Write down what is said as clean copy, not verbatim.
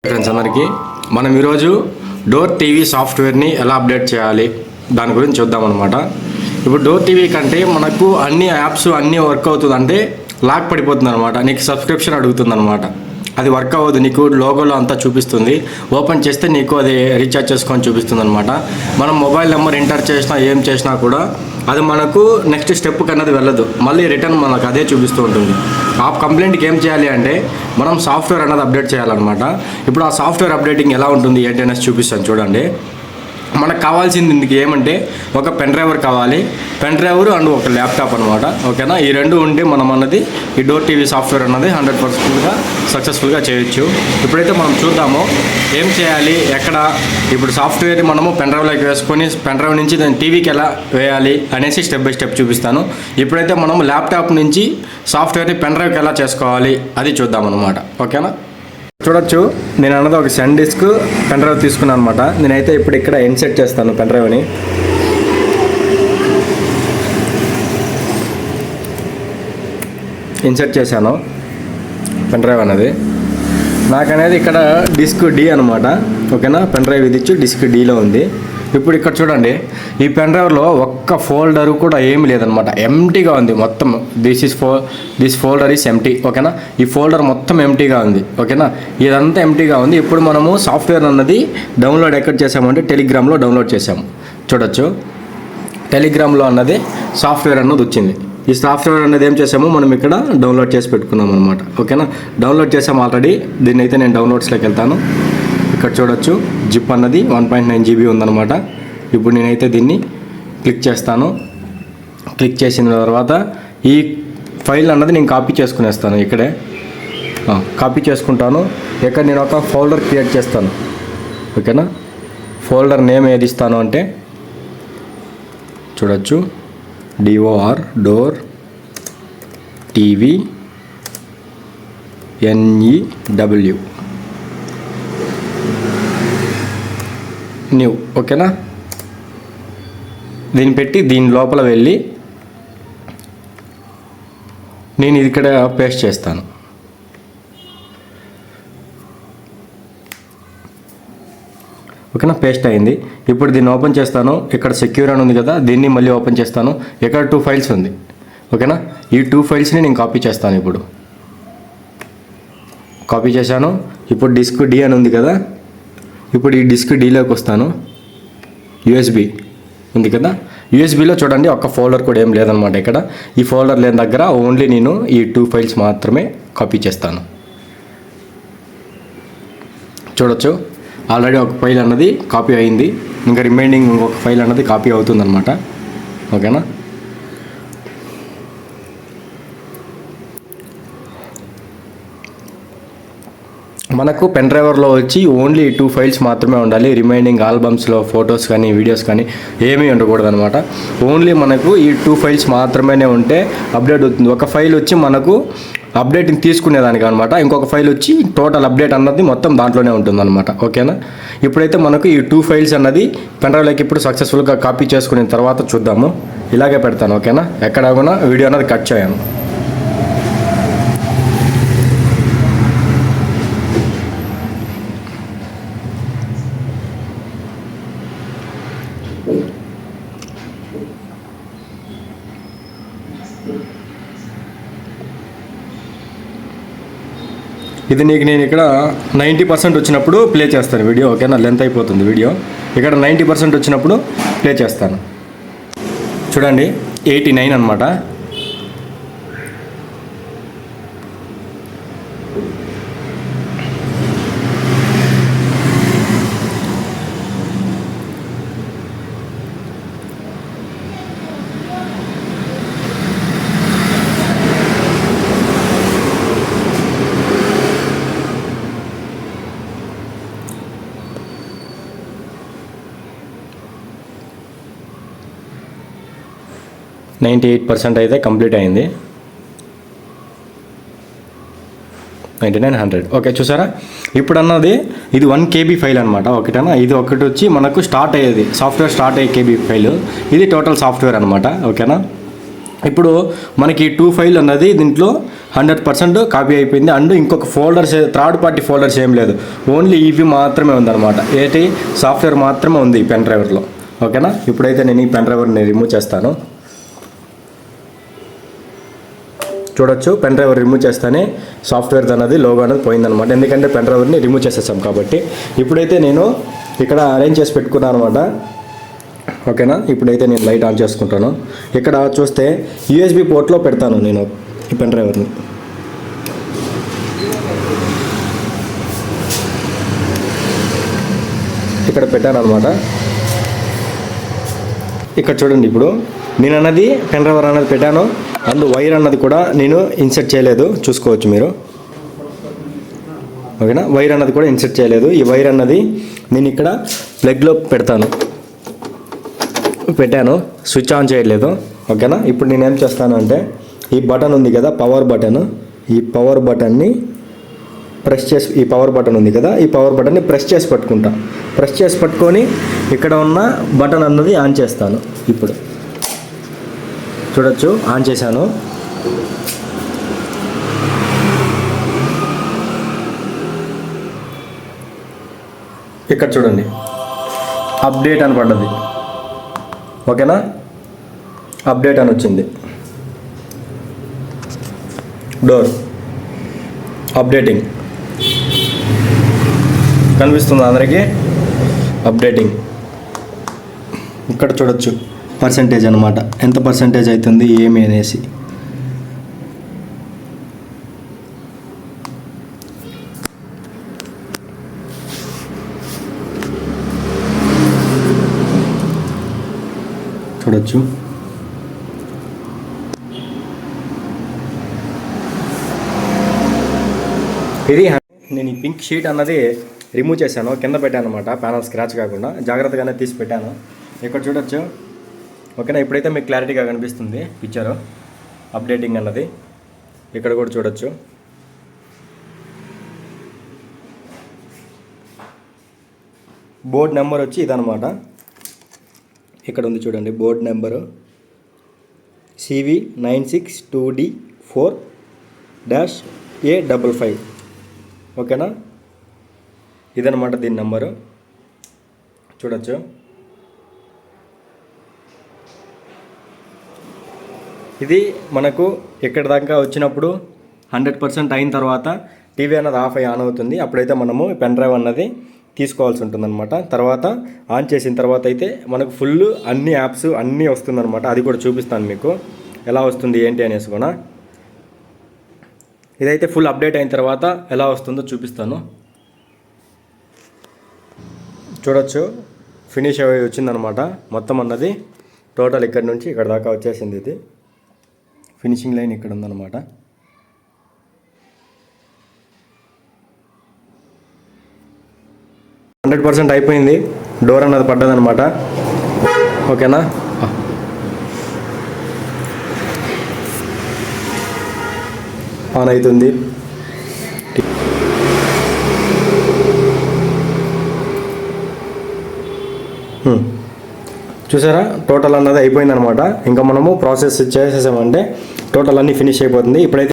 Friends అందరికీ మనం ఈరోజు డోర్ టీవీ సాఫ్ట్వేర్ని ఎలా అప్డేట్ చేయాలి దాని గురించి చూద్దామన్నమాట. ఇప్పుడు డోర్ టీవీ కంటే మనకు అన్ని యాప్స్ అన్నీ వర్క్ అవుతుంది అంటే లాక్ పడిపోతుంది అనమాట. నీకు సబ్స్క్రిప్షన్ అడుగుతుంది అనమాట. అది వర్క్ అవ్వదు, నీకు లోగోలో అంతా చూపిస్తుంది. ఓపెన్ చేస్తే నీకు అది రీఛార్జ్ చేసుకొని చూపిస్తుంది అనమాట. మనం మొబైల్ నెంబర్ ఎంటర్ చేసినా ఏం చేసినా కూడా అది మనకు నెక్స్ట్ స్టెప్ కన్నది వెళ్ళదు, మళ్ళీ రిటర్న్ మనకు అదే చూపిస్తూ ఉంటుంది. ఆ కంప్లైంట్కి ఏం చేయాలి అంటే మనం సాఫ్ట్వేర్ అన్నది అప్డేట్ చేయాలన్నమాట. ఇప్పుడు ఆ సాఫ్ట్వేర్ అప్డేటింగ్ ఎలా ఉంటుంది ఏంటి అనేసి చూపిస్తాను చూడండి. మనకు కావాల్సింది ఇందుకు ఏమంటే ఒక పెన్ డ్రైవర్ కావాలి, పెన్ డ్రైవర్ అండ్ ఒక ల్యాప్టాప్ అనమాట. ఓకేనా, ఈ రెండు ఉంటే మనం అన్నది ఈ డోర్ టీవీ సాఫ్ట్వేర్ అన్నది 100%గా సక్సెస్ఫుల్గా చేయొచ్చు. ఇప్పుడైతే మనం చూద్దాము ఏం చేయాలి, ఎక్కడ. ఇప్పుడు సాఫ్ట్వేర్ మనము పెన్ డ్రైవ్లోకి వేసుకొని పెన్ డ్రైవ్ నుంచి దాన్ని టీవీకి ఎలా వేయాలి అనేసి స్టెప్ బై స్టెప్ చూపిస్తాను. ఇప్పుడైతే మనం ల్యాప్టాప్ నుంచి సాఫ్ట్వేర్ని పెన్ డ్రైవ్కి ఎలా చేసుకోవాలి అది చూద్దాం అనమాట. ఓకేనా, చూడొచ్చు నేను అన్నది ఒక సెన్ డిస్క్ పెన్ డ్రైవ్ తీసుకున్నాను అనమాట. నేనైతే ఇప్పుడు ఇక్కడ ఇన్సెట్ చేస్తాను పెన్ డ్రైవ్ని. ఇన్సెట్ చేశాను పెన్ డ్రైవ్ అనేది. నాకనేది ఇక్కడ డిస్క్ డి అనమాట. ఓకేనా, పెన్ డ్రైవ్ ఇది ఇచ్చి డిస్క్ డిలో ఉంది. ఇప్పుడు ఇక్కడ చూడండి, ఈ పెన్ డ్రైవ్లో ఒక్క ఫోల్డర్ కూడా ఏమి లేదనమాట, ఎంటీగా ఉంది మొత్తం. This folder is empty. ఓకేనా, ఈ ఫోల్డర్ మొత్తం ఎంటీగా ఉంది. ఓకేనా, ఇదంతా ఎంటీగా ఉంది. ఇప్పుడు మనము సాఫ్ట్వేర్ అన్నది డౌన్లోడ్ ఎక్కడ చేసామంటే టెలిగ్రామ్లో డౌన్లోడ్ చేసాము. చూడొచ్చు, టెలిగ్రామ్లో అన్నది సాఫ్ట్వేర్ అన్నది వచ్చింది. ఈ సాఫ్ట్వేర్ అనేది ఏం చేసామో మనం ఇక్కడ డౌన్లోడ్ చేసి పెట్టుకున్నాం అనమాట. ఓకేనా, డౌన్లోడ్ చేసాము ఆల్రెడీ. దీన్ని అయితే నేను డౌన్లోడ్స్లోకి వెళ్తాను. ఇక్కడ చూడొచ్చు జిప్ అన్నది 1.9 GB ఉందన్నమాట. ఇప్పుడు నేనైతే దీన్ని క్లిక్ చేస్తాను. క్లిక్ చేసిన తర్వాత ఈ ఫైల్ అన్నది నేను కాపీ చేసుకునేస్తాను. ఇక్కడే కాపీ చేసుకుంటాను. ఇక్కడ నేను ఒక ఫోల్డర్ క్రియేట్ చేస్తాను. ఓకేనా, ఫోల్డర్ నేమ్ ఏది ఇస్తాను అంటే చూడొచ్చు DOR door TV NEW new. ఓకేనా, దీన్ని పెట్టి దీని లోపల వెళ్ళి నేను ఇది ఇక్కడ పేస్ట్ చేస్తాను. ఓకేనా, పేస్ట్ అయింది. ఇప్పుడు దీన్ని ఓపెన్ చేస్తాను. ఇక్కడ సెక్యూర్ అని ఉంది కదా, దీన్ని మళ్ళీ ఓపెన్ చేస్తాను. ఇక్కడ 2 ఫైల్స్ ఉంది. ఓకేనా, ఈ 2 ఫైల్స్ని నేను కాపీ చేస్తాను. ఇప్పుడు కాపీ చేశాను. ఇప్పుడు డిస్క్ డి అని ఉంది కదా, ఇప్పుడు ఈ డిస్క్ డీలోకి వస్తాను. USB ఉంది కదా, USBలో చూడండి ఒక్క ఫోల్డర్ కూడా ఏం లేదనమాట. ఇక్కడ ఈ ఫోల్డర్ లేని దగ్గర ఓన్లీ నేను ఈ 2 ఫైల్స్ మాత్రమే కాపీ చేస్తాను. చూడొచ్చు ఆల్రెడీ ఒక ఫైల్ అన్నది కాపీ అయింది. ఇంకా రిమైనింగ్ ఇంకొక ఫైల్ అన్నది కాపీ అవుతుందన్నమాట. ఓకేనా, మనకు పెన్ డ్రైవర్లో వచ్చి ఓన్లీ 2 ఫైల్స్ మాత్రమే ఉండాలి. రిమైనింగ్ ఆల్బమ్స్లో ఫొటోస్ కానీ వీడియోస్ కానీ ఏమీ ఉండకూడదు అనమాట. ఓన్లీ మనకు ఈ 2 ఫైల్స్ మాత్రమే ఉంటే అప్డేట్ అవుతుంది. ఒక ఫైల్ వచ్చి మనకు అప్డేటింగ్ తీసుకునేదానికి అనమాట, ఇంకొక ఫైల్ వచ్చి టోటల్ అప్డేట్ అన్నది మొత్తం దాంట్లోనే ఉంటుంది అనమాట. ఓకేనా, ఇప్పుడైతే మనకు ఈ 2 ఫైల్స్ అన్నది పెన్ డ్రైవ్లోకి ఇప్పుడు సక్సెస్ఫుల్గా కాపీ చేసుకున్న తర్వాత చూద్దాము. ఇలాగే పెడతాను. ఓకేనా, ఎక్కడ కూడా వీడియో అన్నది కట్ చేయను. ఇది నీకు నేను ఇక్కడ 90% వచ్చినప్పుడు ప్లే చేస్తాను వీడియో. ఓకేనా, లెంత్ అయిపోతుంది వీడియో. ఇక్కడ 90% వచ్చినప్పుడు ప్లే చేస్తాను. చూడండి 89 అనమాట. %98 అయితే కంప్లీట్ అయింది. 99 100. ఓకే, చూసారా ఇప్పుడు అన్నది ఇది 1 KB ఫైల్ అనమాట. ఓకేనా, ఇది ఒకటి వచ్చి మనకు స్టార్ట్ అయ్యేది సాఫ్ట్వేర్ స్టార్ట్ అయ్యే KB ఫైల్. ఇది టోటల్ సాఫ్ట్వేర్ అనమాట. ఓకేనా, ఇప్పుడు మనకి 2 ఫైల్ అన్నది దీంట్లో 100% కాపీ అయిపోయింది. అండ్ ఇంకొక ఫోల్డర్స్, థర్డ్ పార్టీ ఫోల్డర్స్ ఏం లేదు, ఓన్లీ ఇవి మాత్రమే ఉందన్నమాట. ఏంటి, సాఫ్ట్వేర్ మాత్రమే ఉంది ఈ పెన్ డ్రైవర్లో. ఓకేనా, ఇప్పుడైతే నేను ఈ పెన్ డ్రైవర్ని రిమూవ్ చేస్తాను. చూడొచ్చు, పెన్ డ్రైవర్ రిమూవ్ చేస్తానే సాఫ్ట్వేర్ అన్నది లోగో అనేది పోయిందనమాట. ఎందుకంటే పెన్ డ్రైవర్ని రిమూవ్ చేసేసాం కాబట్టి. ఇప్పుడైతే నేను ఇక్కడ అరేంజ్ చేసి పెట్టుకున్నాను అనమాట. ఓకేనా, ఇప్పుడైతే నేను లైట్ ఆన్ చేసుకుంటాను. ఇక్కడ చూస్తే యూఎస్బి పోర్ట్లో పెడతాను నేను ఈ పెన్ డ్రైవర్ని. ఇక్కడ పెట్టాను అనమాట. ఇక్కడ చూడండి, ఇప్పుడు నేను అన్నది పెన్ డ్రైవర్ అన్నది పెట్టాను, అండ్ వైర్ అన్నది కూడా నేను ఇన్సర్ట్ చేయలేదు, చూసుకోవచ్చు మీరు. ఓకేనా, వైర్ అన్నది కూడా ఇన్సర్ట్ చేయలేదు. ఈ వైర్ అన్నది నేను ఇక్కడ ప్లగ్లో పెట్టాను, స్విచ్ ఆన్ చేయలేదు. ఓకేనా, ఇప్పుడు నేను ఏం చేస్తాను అంటే ఈ బటన్ ఉంది కదా, పవర్ బటన్, ఈ పవర్ బటన్ని ప్రెస్ చేసి, ఈ పవర్ బటన్ ఉంది కదా, ఈ పవర్ బటన్ని ప్రెస్ చేసి పట్టుకుంటా. ప్రెస్ చేసి పట్టుకొని ఇక్కడ ఉన్న బటన్ అన్నది ఆన్ చేస్తాను. ఇప్పుడు చూడొచ్చు, ఆన్ చేశాను. ఇక్కడ చూడండి, అప్డేట్ అని పడ్డది. ఓకేనా, అప్డేట్ అని వచ్చింది. డోర్ అప్డేటింగ్ కనిపిస్తుంది అందరికీ, అప్డేటింగ్. ఇక్కడ చూడొచ్చు పర్సంటేజ్ అనమాట, ఎంత పర్సంటేజ్ అవుతుంది ఏమి అనేసి. చూడొచ్చు, ఇది నేను ఈ పింక్ షీట్ అన్నది రిమూవ్ చేశాను, కింద పెట్టాను అనమాట, ప్యానల్ స్క్రాచ్ కాకుండా జాగ్రత్తగానే తీసి పెట్టాను. ఇక్కడ చూడొచ్చు. ఓకేనా, ఇప్పుడైతే మీకు క్లారిటీగా కనిపిస్తుంది పిక్చరు, అప్డేటింగ్ అన్నది. ఇక్కడ కూడా చూడొచ్చు. బోర్డ్ నెంబర్ వచ్చి ఇదనమాట. ఇక్కడ ఉంది చూడండి, బోర్డ్ నెంబరు CV962D4-A55. ఓకేనా, ఇదనమాట దీని నెంబరు. చూడొచ్చు. ఇది మనకు ఇక్కడ దాకా వచ్చినప్పుడు 100% అయిన తర్వాత టీవీ అన్నది ఆఫ్ అయ్యి ఆన్ అవుతుంది. అప్పుడైతే మనము పెన్ డ్రైవ్ అన్నది తీసుకోవాల్సి ఉంటుందన్నమాట. తర్వాత ఆన్ చేసిన తర్వాత అయితే మనకు ఫుల్ అన్ని యాప్స్ అన్నీ వస్తుందన్నమాట. అది కూడా చూపిస్తాను మీకు ఎలా వస్తుంది ఏంటి అనేసి కూడా. ఇదైతే ఫుల్ అప్డేట్ అయిన తర్వాత ఎలా వస్తుందో చూపిస్తాను. చూడొచ్చు, ఫినిష్ అయ్యి వచ్చిందనమాట మొత్తం అన్నది. టోటల్ ఇక్కడ నుంచి ఇక్కడ దాకా వచ్చేసింది. ఇది ఫినిషింగ్ లైన్ ఇక్కడ ఉందన్నమాట. %% అయిపోయింది. డోర్ అన్నది పడ్డదనమాట. ఓకేనా, ఆన్ అవుతుంది. చూసారా, టోటల్ అన్నది అయిపోయింది అనమాట. ఇంకా మనము ప్రాసెస్ చేసేసామంటే టోటల్ అన్నీ ఫినిష్ అయిపోతుంది. ఇప్పుడైతే